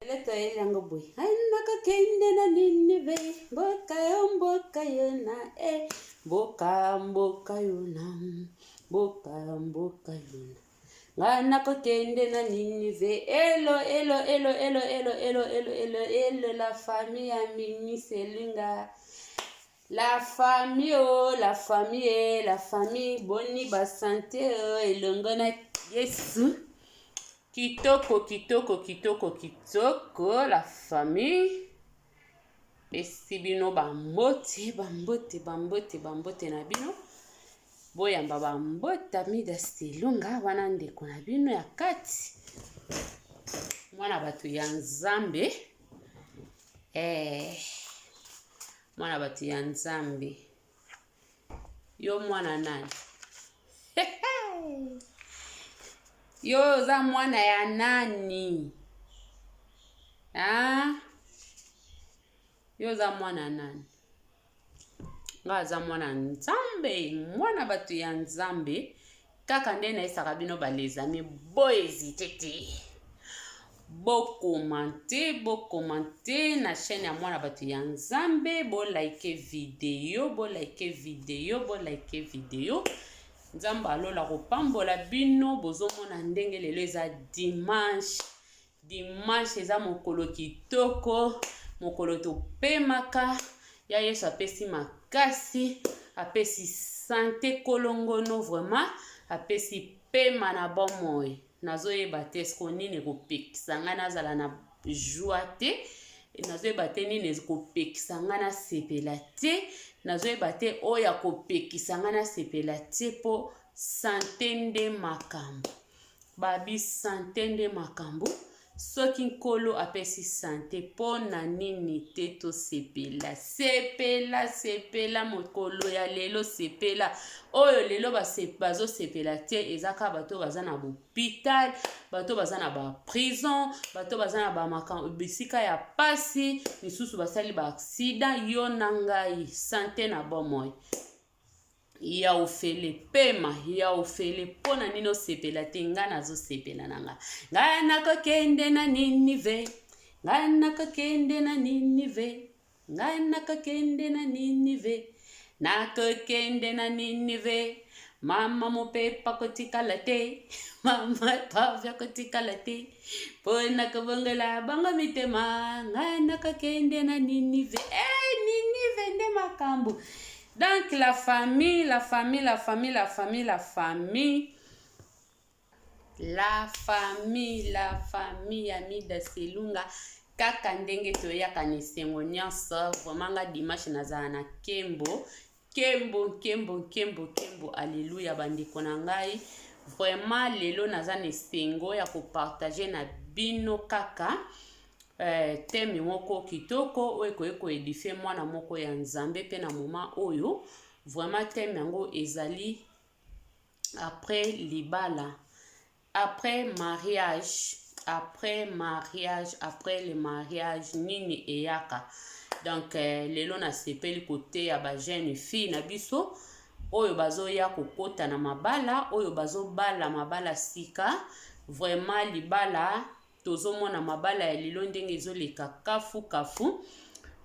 Leto yango boy. Anaka kende na ninive. Mboka yo na mboka yo na. Mboka yo na. Anaka kende na ninive. Hello, la famille à Mimi Selinga. La famille, la famille, boni ba santé, elongona Yesu. Kitoko, la famille. Besi bino bambote na bino. Boyamba bambota mida Selunga wana ndeko na bino ya kati. Mwana batu ya Nzambe. Mwana batu ya Nzambe. Yo mwana nani? Yo za mwana ya nani? Yo za mwana nani? Nga za mwana Nzambe. Mwana batu ya Nzambe. Kaka nde na esaka bino balezami. Boezi tete. Bo commenter na chaîne ya mwana batu ya Nzambe. Bo like video. Nzambe alola kopambola bino. Bozomona ndenge lelo eza dimanche eza mokolo kitoko. Mokolo topemaka. Ya Yesu apesi makasi. Apesi santé kolongono vraiment. Apesi pema na bomoi. Nazoyeba te esko nini kopekisa nga nazala na joie te. Nazoyeba te nini ekopekisa nga na sepela te. Nazoyeba te oya kopekisa nga na sepela te po santé nde makambo. Babi santé nde makambo. Soki nkolo apesi santé po na nini te to sepela. Sepela mokolo ya lelo sepela. Oyo lelo bazo sepela te ezaka bato baza na hôpital, bato baza na ba prison, bato baza na ba makambo bisika ya pasi, misusu basali ba accident. Yo na ngai santé na bomoi. Ya ofele pema, ya ofele pona nino sepela te nga nazo sepela nanga. Nga nakakende na Ninive. Nakakende na Ninive. Mama mopepa kotikala te. Mama pavya kotikala te. Pona kabongela banga mitema. Nga nakakende na Ninive. Ninive nde makambo. Donc la famille Amida Selunga kaka ndenge toyaka nisengo nyonso vraiment nga dimanche nazala na kembo alléluia bandeko na ngai vraiment lelo naza nisengo ya kopartager na bino kaka teme moko kitoko oyo koyeko edifier mwana moko ya Nzambe pe na moment oyo vraiment teme yango ezali après libala, après le mariage nini eyaka. Donc lelo na sepeli côté ya ba jeune fille na biso oyo bazoya kokota na mabala oyo bazobala mabala sika vraiment libala tozomona mabala ya lilo ndenge ezoleka kafu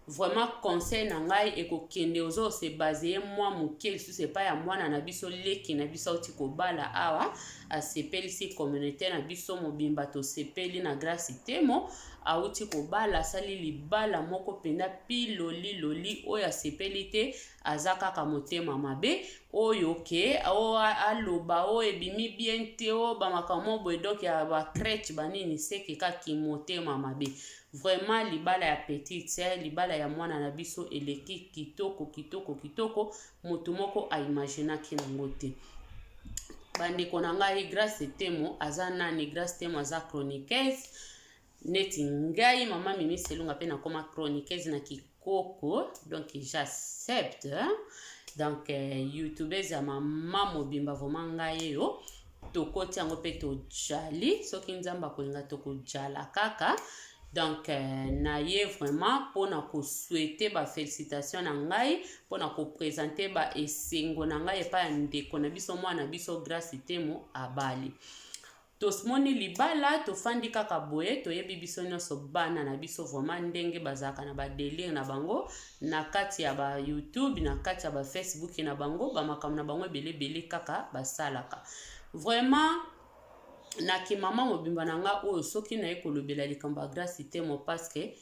vraiment conseil na ngai ekokende ozo se baser moi moke lisusu epa ya mwana na biso leki na biso oti kobala awa asepeli si communauté na biso mobimba tosepeli na grâce temo auti kobala sali libala moko penda piloli oyo asepeli te aza kaka motema mabe oyo ke aloba oyo ebimi bien te o bamakambo boye donc ya bacrèche banini seke kaki motema mabe. Vraiment libala ya petite libala ya mwana na biso eleki kitoko motu moko aimaginaki nango te. Bandeko na ngai grâce temo aza nani grâce temo aza chroniqueuse neti ngai mama Mimi Selunga pe na koma chroniqueuse na kikoko donc j'accepte. Donc youtubeuse ya mama mobimba vraiment ngai yo tokoti yango pe tojali soki Nzamba kolinga tokojala kaka. Donc na ye vraiment pona ko souhaiter ba félicitations na ngai pona ko présenter ba esengo na ngai pa ndeko na biso mwana biso grâce temo abali. tosmoni libala tofandi kaka boye toyebi biso nyonso bana na biso vraiment ndenge bazalaka na badelire na bango na kati ya ba YouTube na kati ya ba Facebook na bango bamakambo na bango ebele kaka basalaka vraiment naki mama mobimba na nga oyo soki na ye kolobela likambo ya Grace Temo parce que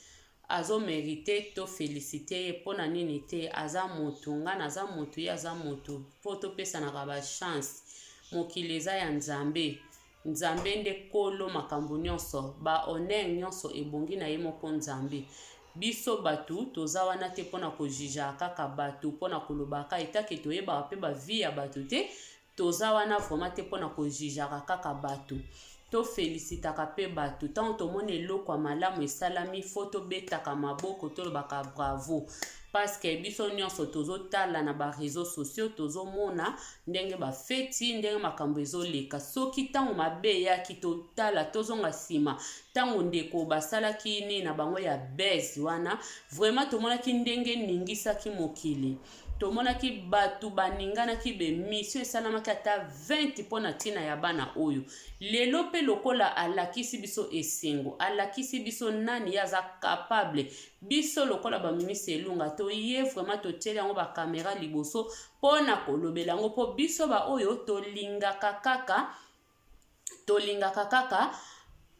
azo mérité to félicité pona nini te aza motu nga naza motu ye aza motu po topesanaka ba chance mokili eza ya nzambe nzambe nde kolo makambo nyonso ba honneur nyonso ebongi na ye moko nzambe biso batu toza wana te pona kojija kaka batu pona kolobaka etake toyebaka mpe bavie ya batu te toza wana vraiment te pona kojijaka kaka batu to félicitaka pe batu tant tomoni eloko ya malamu esalami fo tobetaka maboko tolobaka bravo parce que biso nyonso tozotala na ba réseaux sociaux tozomona ndenge bafeti ndenge makambo ezoleka soki ntango mabe eyaki totala tozonga nsima ntango ndeko basalaki nini na bango ya base wana vraiment tomonaki ndenge ningisaki mokili tomonaki batu baninganaki bemission esalamaki ata 20 mpona ntina ya bana oyo lelo mpe lokola alakisi biso esengo alakisi biso nani aza capable biso lokola bamimisi elunga toye vraiment totieli yango bakamera liboso mpona kolobela yango mpo biso baoyo tolingaka kaka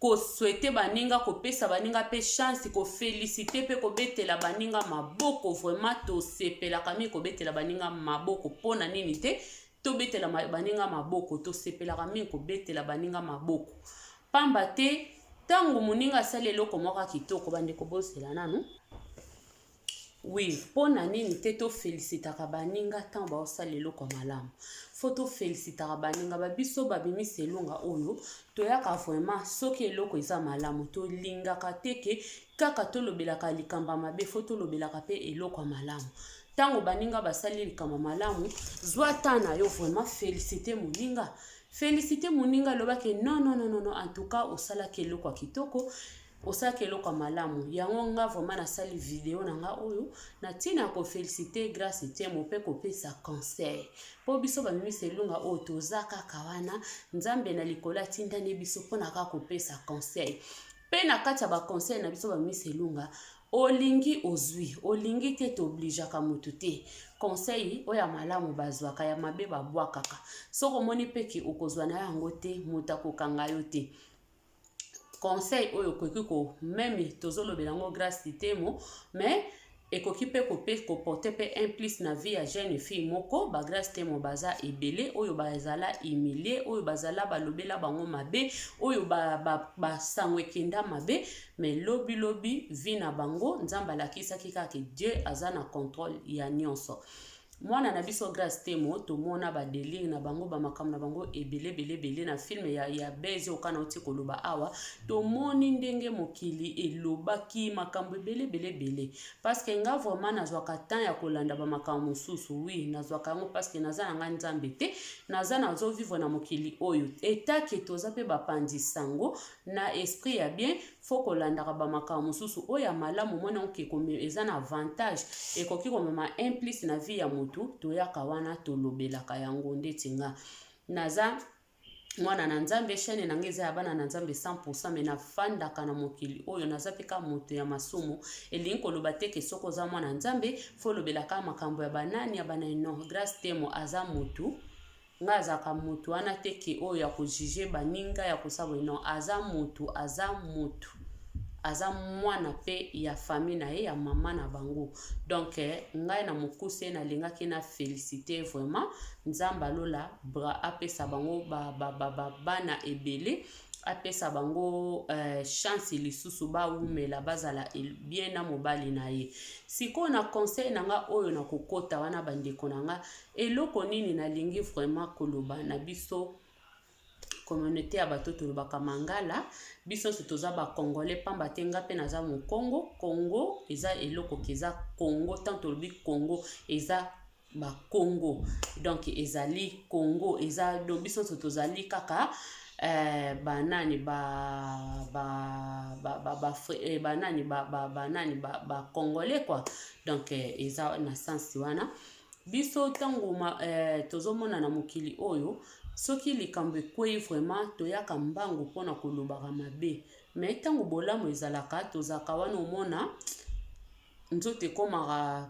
koswete baninga kopesa baninga pe chance ko féliciter pe kobetela baninga maboko vraiment tosepelaka mingi kobetela baninga maboko pona nini te tobetela baninga maboko tosepelaka mingi kobetela baninga maboko pamba te tango moninga asali eloko moko kitoko bandeko bozela nanu oui pona nini te to félicitaka baninga tango baosala eloko malamu fo to félicitaka baninga babiso babimisi elunga oyo toyaka vraiment soki eloko eza malamu tolingaka teke kaka tolobelaka likamba mabe fo tolobelaka pe eloko ya malamu tango baninga basali likamba malamu zwa ta na yo vraiment féliciter moninga lobaki non en tout cas osalaki eloko ya kitoko osalaki eloko ya malamu yango nga vraiment nasali video na nga oyo na ntina ko féliciter Grace Temo mpe kopesa conseil po biso bamimisi elunga oyo toza kaka wana nzambe na likolo atindani biso mpona kaka kopesa conseil mpe na kati ya baconseil na biso bamimisi elunga olingi ozwi olingi te tobligeaka motu te conseil oyo ya malamu bazwaka ya mabe babwakaka soko omoni peke okozwa na yango te moto akokanga yo te conseil oyo koki ko meme tozolobela yango Grace Temo mais ekoki pe koporte pe implice na vie ya jeune fille moko ba Grace Temo baza ebele oyo bazala humilier oyo bazala balobela bango mabe oyo basango ekenda mabe mais lobi vie na bango nzambe alakisaki kaka Dieu aza na contrôle ya nyonso mwana na biso Grace Temo tomona ba délire na bango ba makambo na bango ebele na film ya beze okana oti koloba awa tomoni ndenge mokili elobaki makambo ebele parce que nga vraiment nazwaka temps ya kolanda ba makambo mosusu oui nazwaka yango parce que naza na nga nzambe te naza nazo vivre na mokili oyo etake toza pe bapandi sango na esprit ya bien faut kolandaka ba makambo mosusu oyo malamu mona oke eza na avantage ekoki komema implice na vie ya motu toyaka wana tolobelaka yango ndeti nga naza mwana na nzambe chaîne na ngeza ya bana na nzambe 100% me nafandaka na mokili oyo naza peka moto ya masumu elingi koloba teke soko za mwana nzambe fo lobelaka makambo ya banani ya bana no Grace Temo aza motu nga azaka motu wana teke oyo ya kojije baninga ya kosabo no aza motu aza mwana pe ya famille na ye ya mama na bango donc ngai na mokuse na lingaki na féliciter vraiment nzamba lola bra apesa bango bana ebele apesa bango chance lisusu baumela bazala bien na mobali na ye siko na conseil nanga oyo na kokota wana bandeko nanga eloko nini na lingi vraiment koloba na biso communauté ya bato tolobaka mangala biso toza ba congolais pamba tenga pe naza mu Congo eza eloko keza Congo tant tolobi Congo eza ba Congo donc ezali Congo eza donc biso tozali kaka banani ba congolais quoi donc eza na sens wana biso tango tozomona na mokili oyo soki likambo ekwei vraiment toyaka mbangu mpona kolobaka mabe me ntango bolamu ezalaka tozalaka wana omona nzoto ekomaka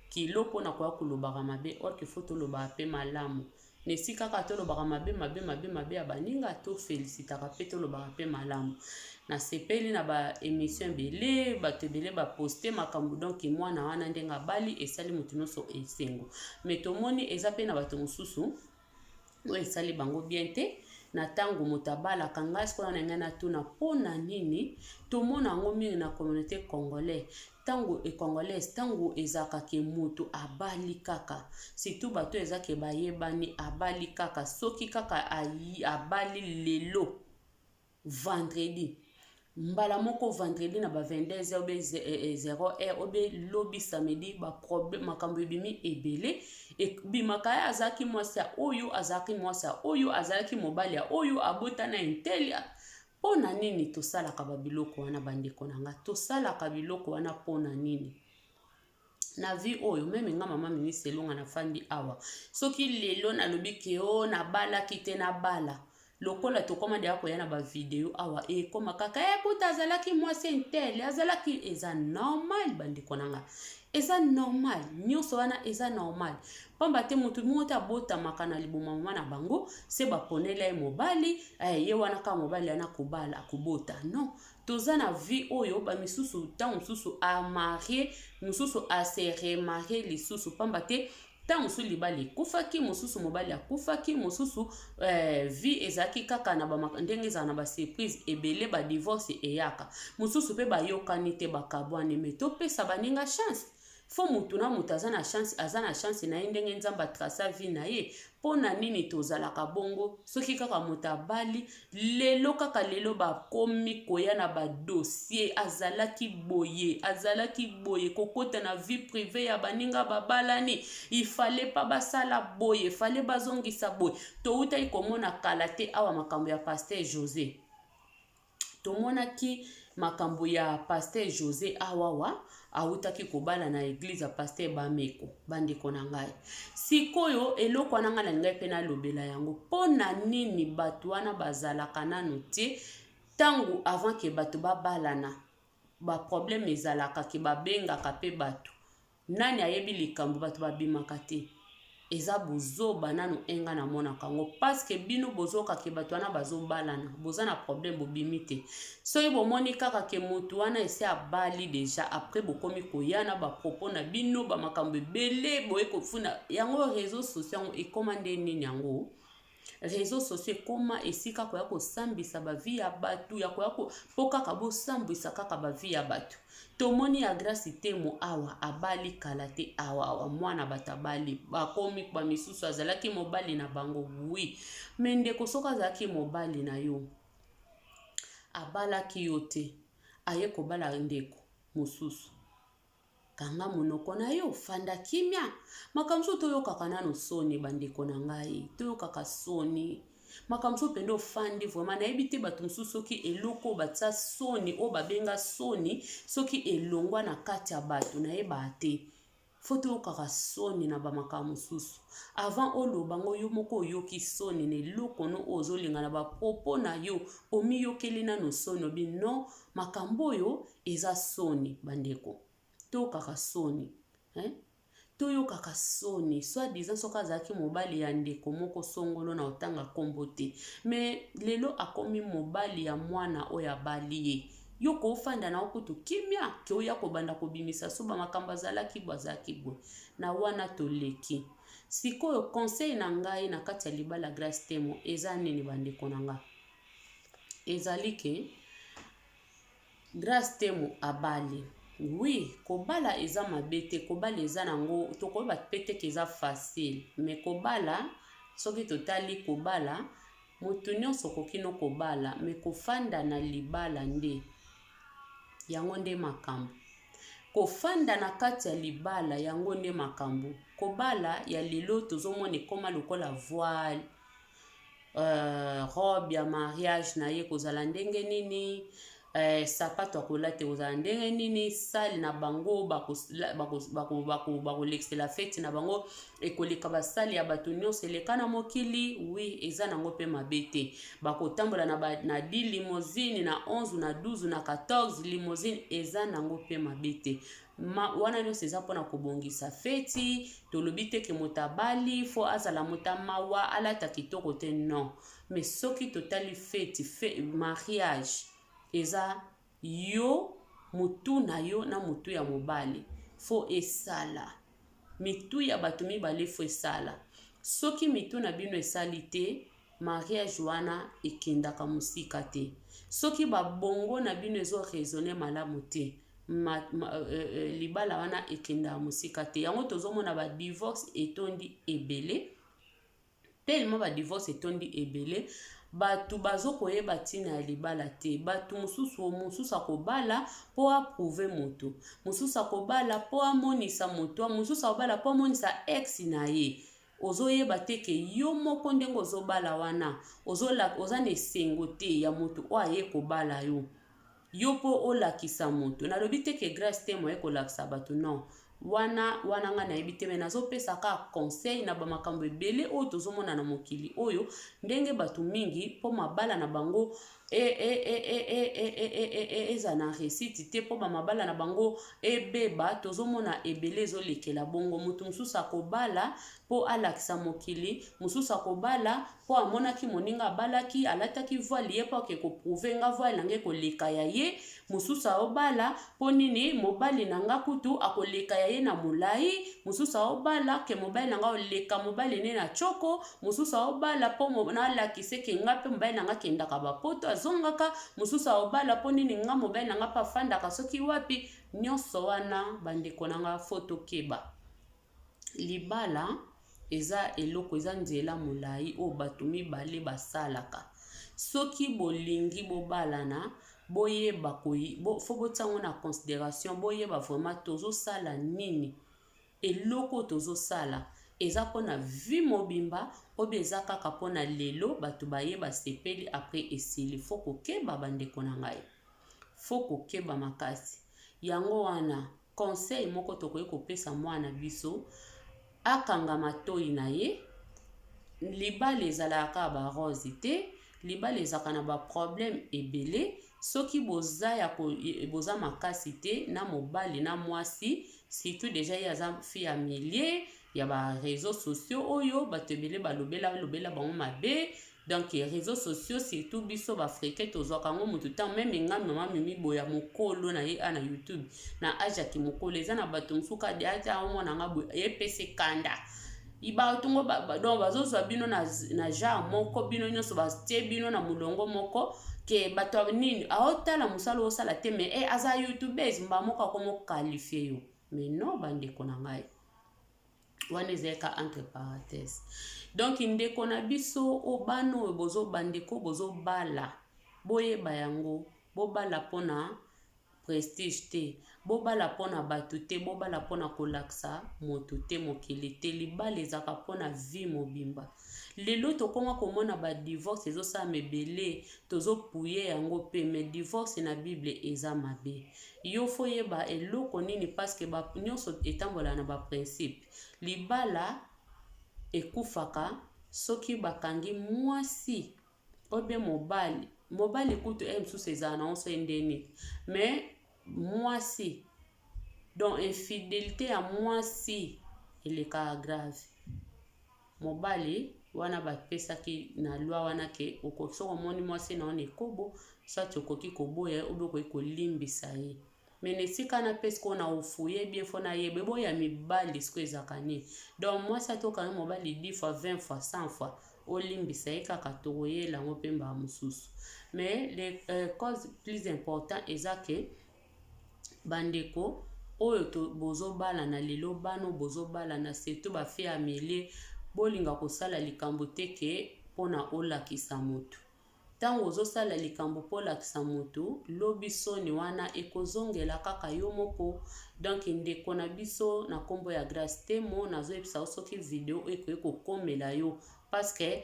kilo mpona koya kolobaka mabe orke fo tolobaka mpe malamu na esika kaka tolobaka mabe ya baninga tofelisitaka mpe tolobaka mpe malamu nasepeli na baémission ebele bato ebele baposte makambo donc mwana wana ndenge abali esali moto nyonso esengo me tomoni eza mpe na bato mosusu oyo esali bango bien te na ntango moto abalaka ngai sikoyo na ngai natuna mpona nini tomona yango mingi na communauté congolais ntango econgolaise ntango ezalaka ke moto abali kaka surtout bato ezake bayebani abali kaka soki kaka abali lelo vendredi mbala moko vendredi na ba 22h obe 0h obe lobi samedi ba problème makambo ebimi ebele bimaka ya azaki mwasi ya oyo azaki mwasi ya oyo azalaki mobali ya oyo abotana intelia pona nini tosalaka babiloko wana bandeko na nga tosalaka biloko wana pona nini na vie oyo meme nga mama ministre elonga na fandi awa soki lelo nalobi ke o nabalaki te nabala lokola tokoma deya koya na ba video awa ekoma kaka buta azalaki mwasi intele azalaki eza normal bandeko na nga eza normal nyonso wana eza normal pamba te mutu moto abotamaka na liboma mama na bango se baponela ye mobali ye wana ka mobali ana kobala akobota non toza na vie oyo ba misusu ta mususu a marié mususu a se remarié lisusu pamba te ta mususu libali ekufaki mususu mobali akufaki mususu vie ezaki kaka na ndenge ezala na ba surprise ebele ba divorce eyaka mususu pe bayokani te bakabwane me topesa baninga chance fo mutu na mutu aza na chance na ye ndenge nzambe atrasa vie na ye mpona nini tozalaka bongo soki kaka moto abali lelo kaka lelo bakomi koya na badossier azalaki boye kokota na vie privé ya baninga babalani ifale pa basala boye ifale bazongisa boye toutaki komona kala te awa makambo ya Pasteur José tomonaki makambo ya Pasteur José awawa awutaki kobala na église ya Pasteur Bameko bandeko na ngai sikoyo eloko wana nga na ngai pe nalobela yango pona nini bato wana bazalaka nanu te tango avant ke bato babalana ba problème ezalaka ke babengaka pe bato nani ayebi likambo bato babimaka te eza bozoba nanu enga na mona kango parce que bino bozoka ke bato wana bazobalana boza na problème bobimi te soki bomoni kaka ke mutu wana ese abali deja après bokomi koyana ba propos na bino ba makambo ebele boye kofuna yango réseaux sociaux yango ekoma nde nini yango réseaux sociaux ekoma esika koya kosambisa ba vie ya bato ya koya po kaka bosambwisa kaka ba vie ya bato tomoni ya grâce temo awa abali kala te awa mwana bato abali bakomi kwa misusu azalaki mobali na bango oui me ndeko soki azalaki mobali na yo abalaki yo te aye kobala ndeko mosusu kanga monoko na yo fanda kimia makamso toyokaka nano soni bandeko na ngai toyokaka soni makamso pendo fandi vraiment nayebi te bato mosusu soki eloko batsa soni o babenga soni soki elongwa na kati ya bato nayeba te fo toyokaka soni na bamakambo mosusu avant oloba ngo yo moko oyoki soni na eloko no ozolinga na bapropo na yo omiyokeli nano soni obi non makambo oyo eza soni bandeko toyokaka soni toyokaka soni soit disant soki azalaki mobali ya ndeko moko songolo na otanga kombo te me lelo akomi mobali ya mwana oyo abali ye yo kofanda na okutu kimia ke oya kobanda kobimisa so bamakambo azalaki boye na wana toleki sikoyo conseil na ngai na kati ya libala Grace Temo eza nini bandeko na nga ezali ke Grace Temo abali oui kobala eza mabe te kobala eza nango tokoyeba pe te ke eza facile me kobala soki totali kobala moto nyonso koki no kobala me kofanda na libala nde yango nde makambo kofanda na kati ya libala yango nde makambo kobala ya lelo tozomona ekoma lokola voile robe ya mariage na ye kozala ndenge nini sapato akolate kozala ndenge nini, sale na bango bakolekisela feti na bango ekoleka basali ya bato nyonso eleka na mokili. Oui, eza nango mpe mabe te. Bakotambola na 10 limousine, na 11 na 12 na 14 limousine, eza nango mpe mabe te. Wana nyonso eza mpona kobongisa feti. Tolobi te ke moto abali fo azala moto mawa alata kitoko te, non. Mais soki totali feti mariage eza yo mutu na yo na mutu ya mobali fo esala. Mitu ya bato mibale fo esala. Soki mitu na bino esali te, mariage wana ekendaka musika te. Soki babongo na bino ezo raisonner malamu te, libala wana ekendaka musika te. Yango tozomona ba divorce etondi ebele. Tellement ba divorce etondi ebele. Batu bazo koyeba tina ya libala te. Batu mususu akobala po aprouver moto. Mususu akobala po amonisa moto. Mususu akobala po amonisa ex na ye. Ozoyeba te ke yo moko ndenge ozobala wana. Oza na esengo te ya moto o aye kobala yo. Yo po olakisa moto. Nalobi te ke grâce te moye kolakisa batu, non. Wana nga nayebi te, me nazopesa ka conseil na bamakambo ebele oyo tozomona na mokili oyo, ndenge batu mingi po mabala na bango eza na réussite te, po mabala na bango ebeba. Tozomona ebele ezolekela bongo. Mutu mususu akobala po alakisa mokili, mususu akobala po amonaki moninga abalaki alataki voile ye po ke koprouver nga voile nange koleka ya ye. Mususu akobala po nini mobali nanga kutu akoleka ya ye na mulai. Mususu akobala ke mobali nanga oleka mobali ne na choko. Mususu akobala po na alakise ke nga pe mobali nanga kendaka bapoto azongaka. Mususu akobala po nini nga mobali nanga pa fandaka soki wapi. Nyonso wana bandeko nanga foto keba. Libala eza eloko, eza nzela mulai o bato mibale basalaka. Soki bolingi bobalana, boyeba fo botango na considération, boyeba vraiment tozosala nini. Eloko tozosala eza pona vie mobimba obi eza kaka pona lelo bato bayeba sepeli après esili. Fo kokeba bandeko na ngai. Fo kokeba makasi. Yango wana conseil moko tokoki kopesa mwana biso, akanga matoi na ye. Libala ezalaka ba rose te, libala ezaka na ba problème ebele. Soki boza makasi te na mobali na mwasi, surtout déjà yaza fi ya milieu ya ba réseaux sociaux oyo bato ebele balobela bango mabe. Donc réseaux sociaux surtout biso ba frike tozwaka ngo mutu tan même nga mama mimi boya mokolo na ye ana YouTube na ajaki mokolo eza na bato musuka de ata omona nga boya epese kanda. Iba tungo donc bazozwa bino na genre moko, bino nyonso bastie bino na mulongo moko ke bato nini aotala musalo osala te, me aza YouTubers mba moko akomo qualifier yo. Mais non bandeko na ngai. Wana ezeka entre parenthèses. Donc ndeko na biso obano bozo bandeko bozo bala. Boyeba yango, bobala pona prestige te, bobala pona batu te, bobala pona kolaksa moto te mokili te. Libala ezaka pona vie mobimba. Lelo tokoma komona ba divorce ezosala mebele, tozopouye yango pe, me divorce na Bible eza mabe. Yo fo yeba eloko nini parce que ba nyonso etambola na ba principe. Libala ekufaka soki bakangi mwasi obe mobali kutu msusu ezana onso endeni, mais mwasi donc infidélité ya mwasi eleka grave. Mobali wana bapesaki na loi wana ke okosoko moni mwasi na one kobo soit okoki koboya obe kolimbisa ye. Mais nesika na pesi ko na ofuye bien fo na yebe boya mibali siko ezakani. Donc mwasi atoka na mobali 10 fois 20 fois 100 fois olimbisa ye kaka tokoyela ngo pe mba mususu. Mais les causes plus importantes eza ke bandeko oyo to bozo bala na lelo bano bozo bala na surtout ba fi amelie bolinga kosala likambo te ke pona olakisa moto. Tango ozosala likambo po olakisa moto, lobi soni wana ekozongela kaka yo moko. Donc ndeko na biso na kombo ya grâce te mo nazo episa soki video ekoki kokomela yo parce que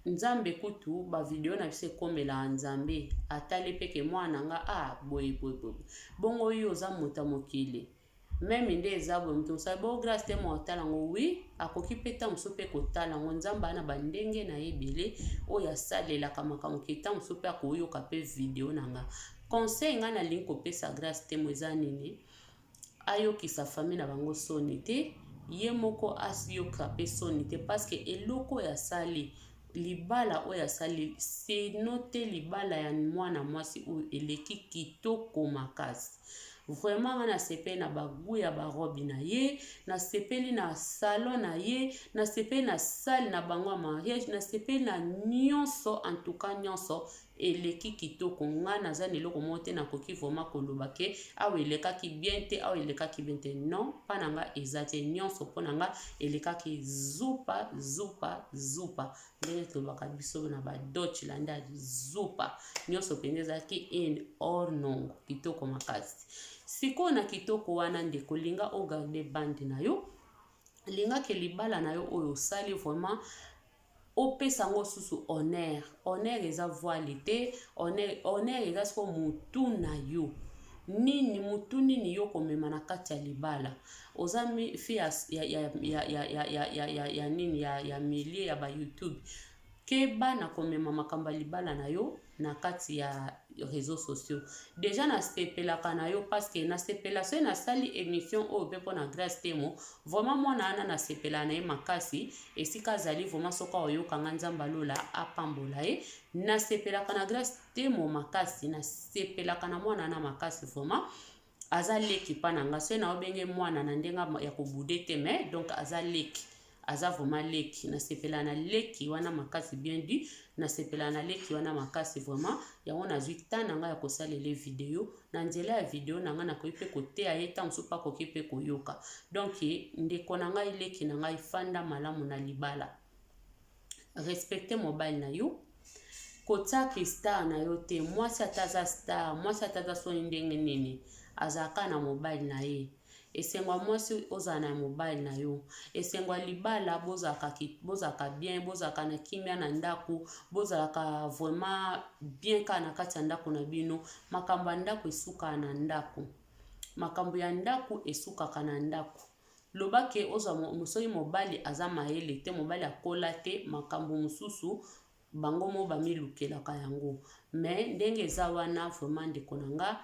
nzambe kutu ba video na bise komela nzambe atali peke mwana nga boy bongo yo za muta mokili même nde ezabo mtu sabo grâce te mo talango oui akoki peta musope ko talango nzamba na bandenge na ebele oya salela kama kita musope akoyo kape video nanga conseil nga na link kopesa grâce te mo ezanini ayo ki sa famille na bango sonité ye moko asiyoka pe sonité parce que eloko ya sali libala oya sali c'est noté libala ya mwana mwasi ou eleki kitoko makasi vraiment na sepeli na bagu ya barobi na ye na sepeli na salon na ye na sepeli na salle na bango ya mariage na sepeli na nyonso en tout cas nyonso eleki kitoko nga naza eloko mote na koki vraiment koloba ke awa elekaki bien te awa elekaki bien te non pa na nga eza te nyonso mpo na nga elekaki zupa ndenge tolobaka biso na badoche landa zupa nyonso mpenza ezalaki in or nongo kitoko makasi sikoyo na kitoko wana ndeko linga ogarde bande na yo linga ke libala na yo oyo osali vraiment opesa ngo susu honneur eza voile te honneur eza siko mutu na yo nini mutu nini yo komema na kati ya libala oza fi ya nini ya milie ya ba YouTube keba na komema makamba libala na yo na kati ya réseaux sociaux déjà na sepelaka na yo parce que na sepela so na sali émission o pepo na grâce temo vraiment mwana ana na sepela na ye makasi esika zali vraiment soka oyoka nga nzamba lola apambola ye na sepelaka na grâce temo makasi na sepelaka na mwana ana makasi vraiment aza leki pa na nga so na obenge mwana na ndenga ya kobude te mais donc aza leki aza vraiment leki na sepela na leki wana makasi bien dit na sepela na leki wana makasi vraiment yango na zwita na nga ya kosalela video na nzela ya video na nga na koyi pe koteya ye ta mosusu pa koki pe koyoka donc ndeko na ngai leki na ngai fanda malamu na libala respecte mobile na yo kotaki star na yo te mwasi ataza star mwasi ataza soni ndenge nini azaka na mobile na ye esengwa mwasi ozala na mobile na yo esengwa libala bozaka bien bozaka na kimia na ndaku bozalaka vraiment bien ka na kati ya ndaku na bino makambo ya ndaku esuka na ndaku makambo ya ndaku esukaka na ndaku lobake ozwa mosoki mobali aza mayele te mobali akola te makambo mosusu bango mo bamilukelaka yango mais ndenge eza wana vraiment ndeko na nga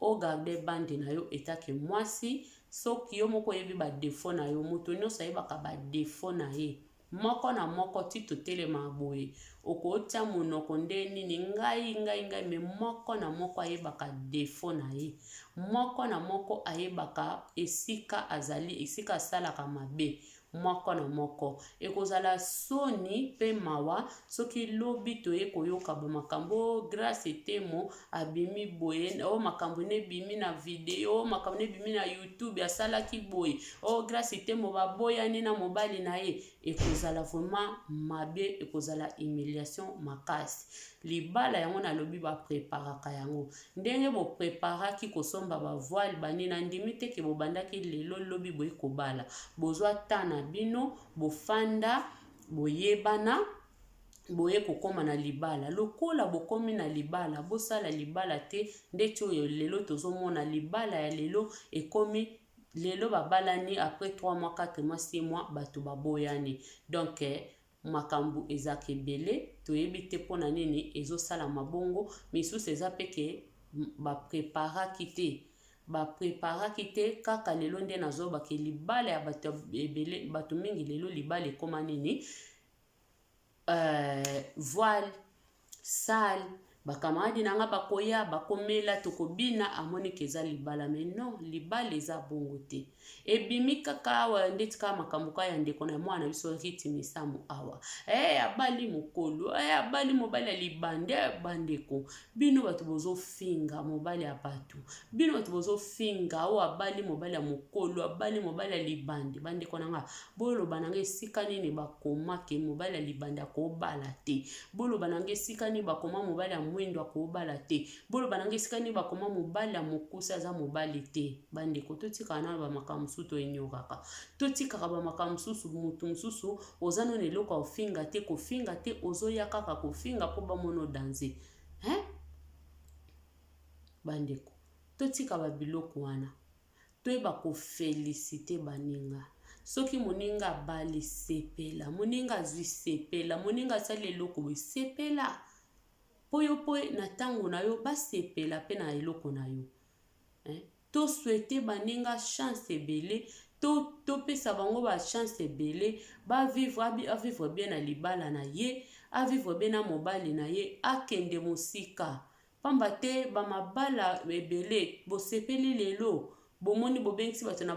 ogarde bande na yo etake mwasi soki yo moko yebi ba défaut na yo moto nyonso ayebaka ba défaut na ye moko na moko ti totelema boye okotia monoko nde nini ngai me moko na moko ayebaka défaut na ye moko na moko ayebaka esika azali esika asalaka mabe moko na moko ekozala soni pe mawa soki lobi toye koyoka ba makambo grâce temo abimi boye o makambo ne bimi na video makambo ne bimi na YouTube asalaki boye o grâce temo baboyani na mobali na ye ekozala vraiment mabe ekozala humiliation makasi libala yango na lobi ba préparaka yango ndenge bo préparaki kosomba ba voile banina ndimi te ke bobandaki lelo lobi boye kobala bozwa tana bino bofanda boyebana boye kokoma na libala lokola bokomi na libala bosala libala te ndeti oyo lelo tozomona libala ya lelo ekomi lelo babalani après 3 mois 4 mois 6 mois bato baboyani donc makambu ezaka ebele toyebi te mpona nini ezosala mabongo misusu eza peke bapreparaki te kaka lelo nde nazobaka libala ya bato ebele bato mingi lelo libala ekoma nini voile sale bakamaradi na nga bakoya bakomela tokobina amoniki eza libala mais non libala eza bongo te ebimi kaka awa ndeti kaka makambo kaka ya ndeko na mwana biso riti misamu awa abali mokolo abali mobali ya libande bandeko bino bato bozofinga mobali ya bato bino bato bozofinga o abali mobali ya mokolo abali mobali ya libande bandeko na nga boloba na nga esika nini bakoma ke mobali ya libande akobala te boloba na nga esika nini bakoma mobali ya mwindo akobala te bolo bananga esika nini bakoma mobali ya mokuse aza mobali te bandeko totikaka na bamakambo mosusu toenyokaka totikaka bamakambo mosusu motu mosusu oza nano eloko ya kofinga te ozoya kaka kofinga mpo bamona danger bandeko totika babiloko wana toyeba kofelicite baninga soki moninga abali sepela moninga azwi sepela moninga asali eloko boye sepela po yo mpo na ntango na yo basepela mpe na eloko na yo toswete baninga chance ebele topesa bango bachance ebele avivre bien na libala na ye avivre bien na mobali na ye akende mosika pamba te bamabala ebele bosepeli lelo bomoni bobengisi bato na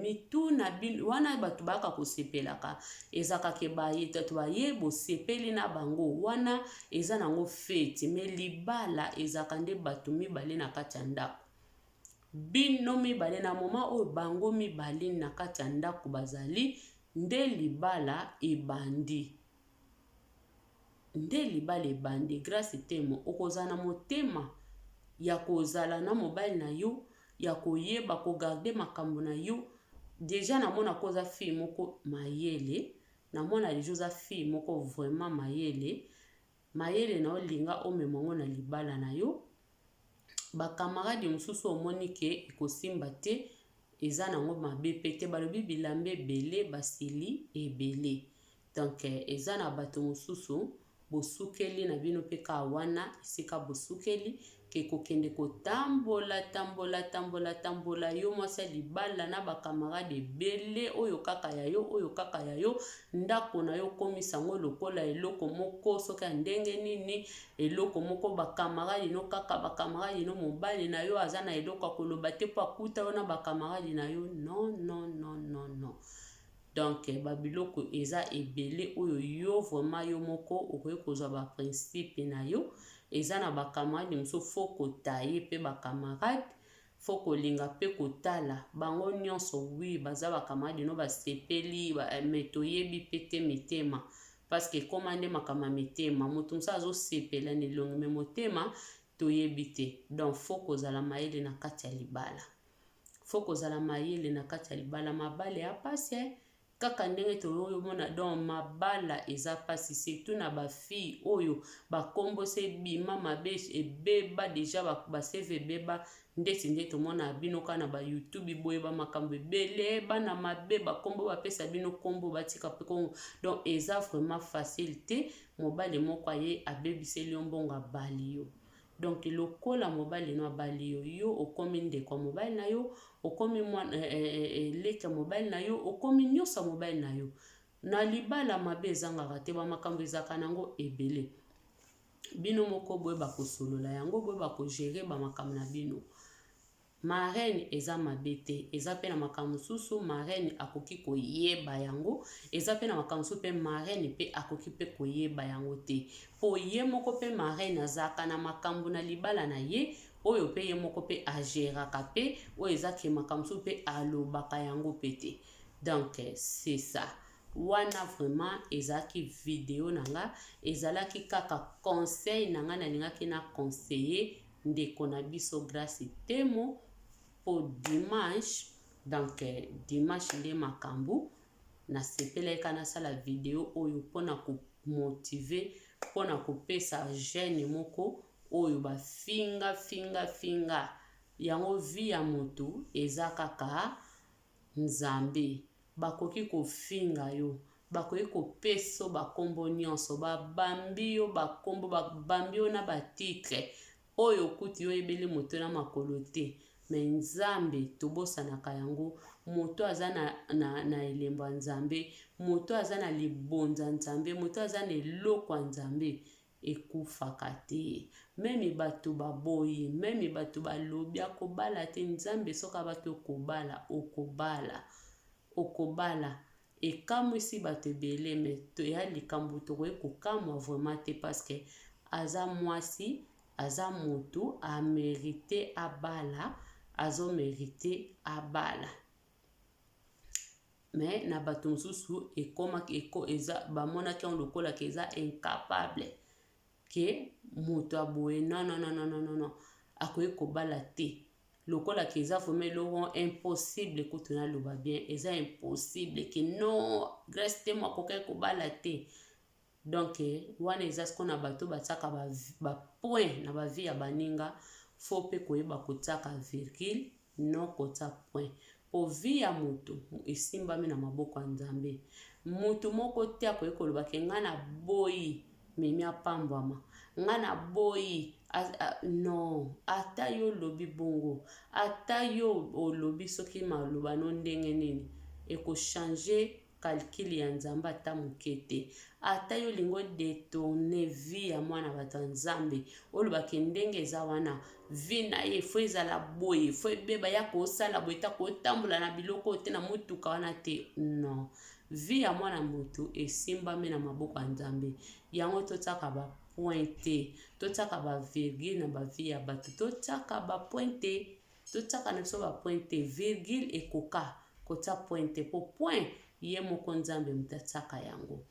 mitu na bino wana bato bayaka kosepelaka ezakaka baye tato baye bosepeli na bango wana eza nango feti me libala ezaka nde bato mibale na kati ya ndako bino mibale na moma oyo bango mibale na kati ya ndako bazali nde libala ebandi grâce temo okozala na motema ya kozala na mobali na yo ya koyeba kogarde makambo na yo deja namona koza fille moko mayele namona deja oza fille moko vraiment mayele na olinga omemango na libala na yo bakamarade mosusu omoni ke ekosimba te eza nango mabe pe te balobi bilamba ebele basili ebele donc eza na bato mosusu bosukeli na bino mpe ka wana esika bosukeli ke kokende kotambola yo mwasi ya libala na bakamarade ebele oyo kaka ya yo ndako na yo komisango lokola eloko moko soki ya ndenge nini eloko moko bakamarade no kaka bakamarade no mobali na yo aza na eloko akoloba te po akuta yo na bakamarade na yo non. Donc babiloko eza ebele oyo yo vraiment yo moko okoki kozwa baprincipe na yo eza na bakamarade mosusu fo kotaye mpe bakamarade fo kolinga mpe kotala bango nyonso wi baza bakamarade no basepeli me toyebi mpe te mitema parce que koma nde makambo ya mitema moto mosusu azosepela na elongi me motema toyebi te donc fo kozala mayele na kati ya libala mabale ya pasi kaka ndenge toyomona donc mabala eza pasi surtout na bafille oyo bakombo se bima mabe ebeba deja baseve ebeba ndeti tomona bino kana ba YouTube boye ba makambo ebele bana mabe bakombo bapesa bino kombo batika pe kongo donc eza vraiment facile te mobali moko aye abebiseli yo mbongo abali yo donc lokola mobali no abali yo okomi ndeko mobali na yo okomi leka mobali na yo okomi nyonso mobali na yo na libala mabe ezangaka te bamakambo ezaka nango ebele bino moko boye bakosolola yango boye bakogere bamakambo na bino marraine eza mabe te eza pe na makambo mosusu marraine akoki koyeba yango eza pe na makambo mosusu mpe marraine mpe akoki mpe koyeba yango te po ye moko mpe marraine azaka na makambo na libala na ye oyo mpe ye moko mpe ageraka mpe oyo ezaki makambo mosusu mpe alobaka yango mpe te donc c'est ça wana vraiment ezalaki video na nga ezalaki kaka conseil na nga nalingaki na conseiller ndeko na biso Grace Temo po dimanche donc dimanche nde makambo nasepelaka nasala video oyo mpona komotive mpona kopesa jeune moko oyo bafinga yango vi ya moto eza kaka nzambe bakoki kofinga yo bakoki kopesa bakombo nyonso babambi yo bakombo babambi yo na batitre oyo kuti yo ebeli moto na makolo te me nzambe tobosanaka yango moto aza na elembo ya nzambe moto aza na libonza nzambe moto aza na eloko ya nzambe ekufaka te meme bato baboyi meme bato balobi akobala te nzambe soka bato okobala ekamwisi bato ebele me toya likambo tokoki kokamwa vraiment te parce que aza mwasi aza moto amerite abala azomerite abala me na bato mosusu ekomaki bamonaki yango lokola ke eza incapable ke moto aboye non akoki kobala te lokola ke eza vraiment eloko impossible kutu naloba bien eza impossible ke non grâce te mo akoki kobala te. Donc wana eza siko na bato batiaka bapoint na bavie ya baninga fo mpe koyeba kotiaka virgule non kotia point po vie ya moto esimbami na maboko ya Nzambe. Moto moko te akoki koloba ke nga na boyi memi apambwama nga na boyi non ata yo lobi bongo ata yo olobi soki maloba no ndenge nini ekochange calcul ya Nzambe ata moke te. Ata yo lingo detourne vie ya mwana bato ya Nzambe olobaki ndenge eza wana vie na ye fo ezala boye fo ebeba ya kosala boye ta kotambola na biloko te na motuka wana te. Non, vie ya mwana moto esimbami na maboko ya Nzambe. Yango totiaka bapoint te, totiaka bavirgule na bavie ya bato, totiaka bapoint te, totiaka na biso bapoint te. Virgule ekoka kotia point te po point ye moko Nzambe mutatiaka yango.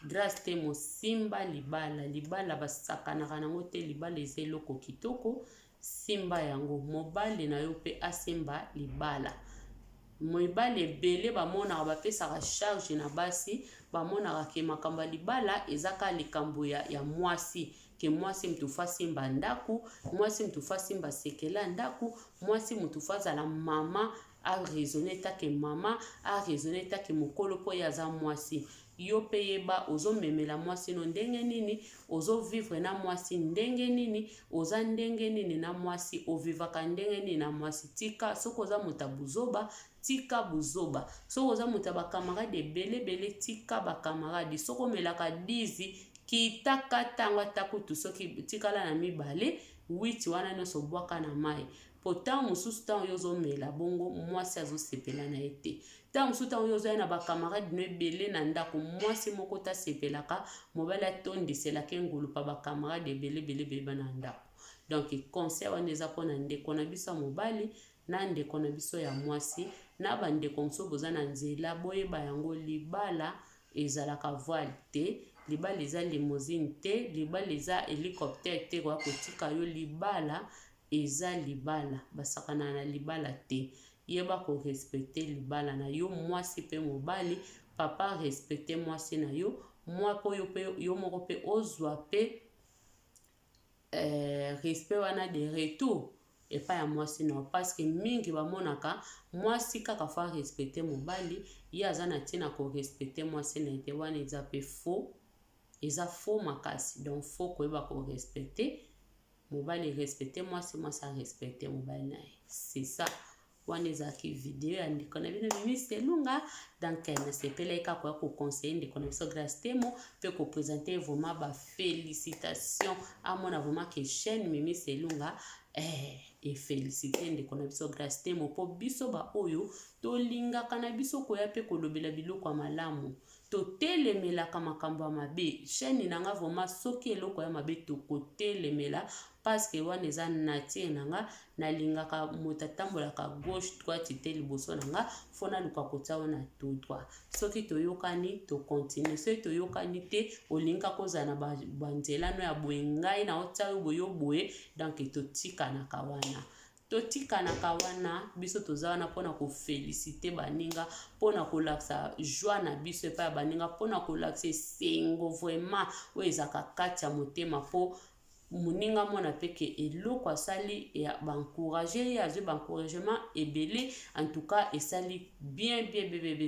Grâce te mosimba libala basakanaka nango te. Libala eza eloko kitoko, simba yango. Mobali na yo mpe asimba libala. Mobali ebele bamonaka bapesaka charge na basi bamonaka ke makambo ya libala ezaka likambo ya mwasi ke mwasi mutu asimba ndaku, mwasi mutu asimba sekela ndaku, mwasi mutu azala mama a raisonner take mama a raisonner take mokolo po yaza mwasi. Yo pe yeba ozo memela mwasi no ndenge nini, ozo vivre na mwasi ndenge nini, oza ndenge nini na mwasi, ovivaka ndenge nini na mwasi. Tika soko oza muta buzoba, tika buzoba. Soko oza muta bakamarade bele tika bakamarade. Soko melaka dizi kitaka tangwa takutu soki tikala na mibale, witi wana nyonso bwaka na mai. Pota mususu tango yozo mela bongo mwasi azo sepela na ete. Ta mususu tango yozo ya na bakamarade no ebele na ndako mwasi moko ta sepelaka mobala tondiselaka ngulu pa bakamarade bele bana ndako. Donc conseil wana eza pona ndeko na biso mobali na ndeko na biso ya mwasi na bandeko mosusu boza na nzela boyeba yango libala ezalaka voile te, libala eza limousine te, libala eza hélicoptère te kwa kotika yo. Libala eza libala basakana na libala te. Yeba ko respecter libala na yo mwasi pe mobali, papa respecter mwasi na yo, mwa po yo pe yo moko pe ozwa pe respect wana de retour epa ya mwasi na parce que mingi bamonaka mwasi kaka fa respecter mobali ye aza na tina ko respecter mwasi na ete wana eza pe faux, eza faux makasi. Donc faut koyeba ko respecter mobali respecter mwasi, mwasi respecter mobali na ye. C'est ça. Wana ezaki video ya ndeko na bino Mimi Selunga. Donc nasepela eka kwa conseiller ndeko na biso Grâce Temo pe ko présenter vraiment ba félicitations à mon vraiment que chaîne Mimi Selunga et féliciter ndeko na biso Grâce Temo po biso ba oyo to linga kana biso ko ya pe ko lobela biloko ya malamu to telemela kama makambo ya mabe. Chaîne nanga vraiment soki eloko ya mabe to ko telemela parce que wana eza natie nanga na lingaka motatambola ka gauche droite te liboso nanga fona luka kotia wana tout droit. Soki toyokani to continue, soki toyokani te olinga kozana banzela no ya boye ngai na otia boyo boye. Donc totika na kawana, totika na kawana biso tozawana pona ko féliciter baninga, pona ko laksa joie na biso pa baninga, pona ko laksa sengo vraiment wezaka kati ya motema po muninga mona peke eloko asali ya bancourager ya ba encouragement ebele. En tout cas esali bien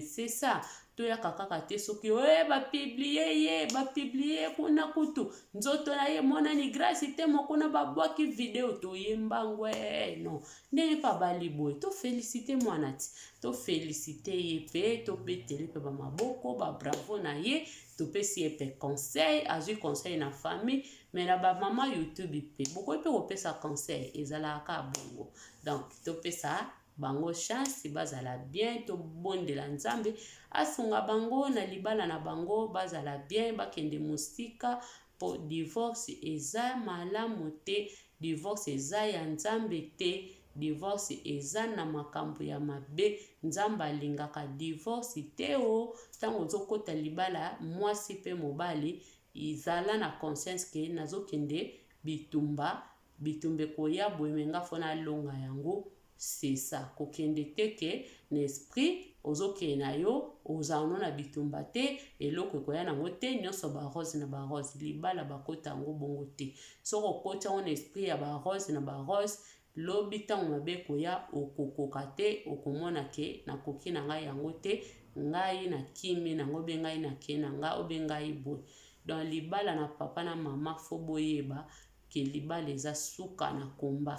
c'est ça. Toya kaka te soki ba publier kuna kutu nzoto na ye mona ni Grâce Temo kuna babwaki video to yembangwe non ndenge pa bali boy to féliciter mwanati, to féliciter ye pe to beteli pe ba maboko ba bravo na ye, to pesi ye pe conseil azu conseil na famille. Mais na ba mama YouTube pe boko pe opesa conseil ezala ka bongo. Donc to pesa bango chance bazala bien, to bondela Nzambe asunga bango na libala na bango bazala bien, bakende musika po divorce eza malamu te, divorce eza ya Nzambe te, divorce eza na makambo ya mabe. Nzambe alingaka divorce te o. Tango zokota libala mwasi pe mobali izala na conscience ke nazokende bitumba bitumbe koya boemenga fona longa yango c'est ça kokende teke na esprit ozokende na yo ozano na bitumba te eloko koya nango te nyonso ba rose na ba rose libala bakota yango bongo te soko okota on esprit ya ba rose na ba rose lobi ntango mabe koya okokoka te okomona ke nakoki na ngai yango te ngai na kimi nango be ngai na ke na nga obe ngai boy dans libala na papa na mama fo boyeba ke libala eza suka na komba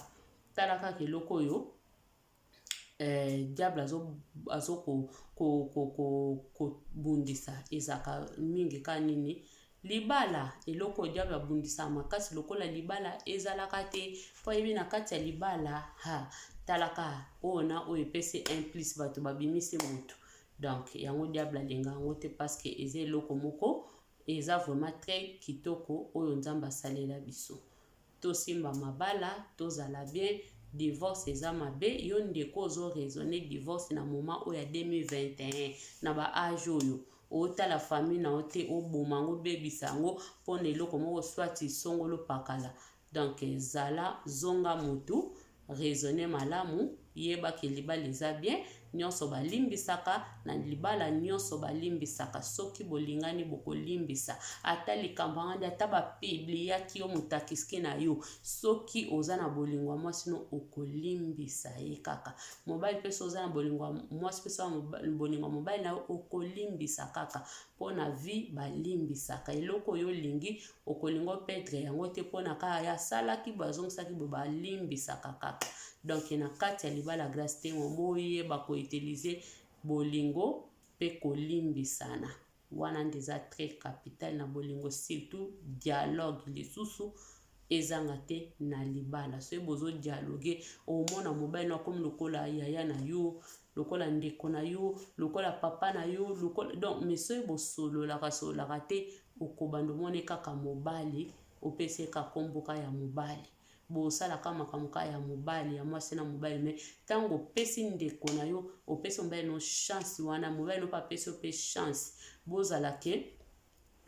talaka ke loko yo diable azo ko bundisa ezaka mingi ka nini libala eloko diable abundisa makasi lokola libala ezalaka te po yebi na kati ya libala ha talaka ona o epesi implice bato babimisi moto donc yango diable alenga yango te parce que eza eloko moko eza vraiment très kitoko oyo nzambe asalela biso tosimba mabala tozala bien divorce eza mabe yo ndeko ozo raisonner divorce na moment oyo ya 2021 na ba age oyo otala famille na ote oboma yango bebisa yango mpona eloko moko swati songolo pakala donc zala zonga motu raisonner malamu yeba ke libala eza bien nyonso balimbisaka na libala nyonso balimbisaka soki bolingani bokolimbisa ata likambo ngandi ata bapibliaki yo mutakiski na yo soki oza na bolingo ya mwasi no okolimbisa ye kaka mobali mpe so oza na bolingo ya mwasi mpe so bolingo ya mobali na yo okolimbisa kaka mpona vie balimbisaka eloko oyo olingi okolingo pedre yango te mpona kaka yasalaki bazongisaki bo balimbisaka kaka donc na kati ya libala grâce te moboyeba koutilize bolingo pe kolimbisana wana ndeza très capital na bolingo surtout dialogue lisusu ezanga te na libala so bozo dialogue omona mobile na comme lokola yaya na yo lokola ndeko na yo lokola papa na yo lokola donc mais so bosololaka te okobando mone kaka mobali opese ka komboka ya mobali bosalaka makambo ya mobali ya mwasi na mobali me ntango opesi ndeko na yo opesi mobali no chance wana mobali no pa pesi ope chance bozala ke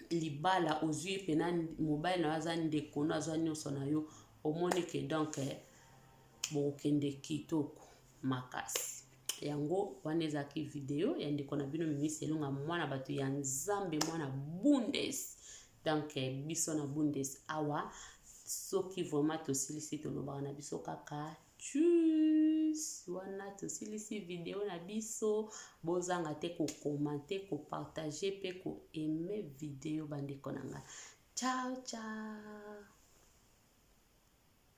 libala ozwi pena mobali na aza ndeko na azwa nyonso na yo omoni ke donc bokende kitoko makasi yango wana ezaki video ya ndeko na bino mimisi elonga mwana bato ya nzambe mwana bundes donc biso na bundes awa soki vraiment tosilisi tolobaka na biso kaka tchuss wana tosilisi video na biso bozanga te kokomante kopartage pe koaime video bandeko na nga ciao ciao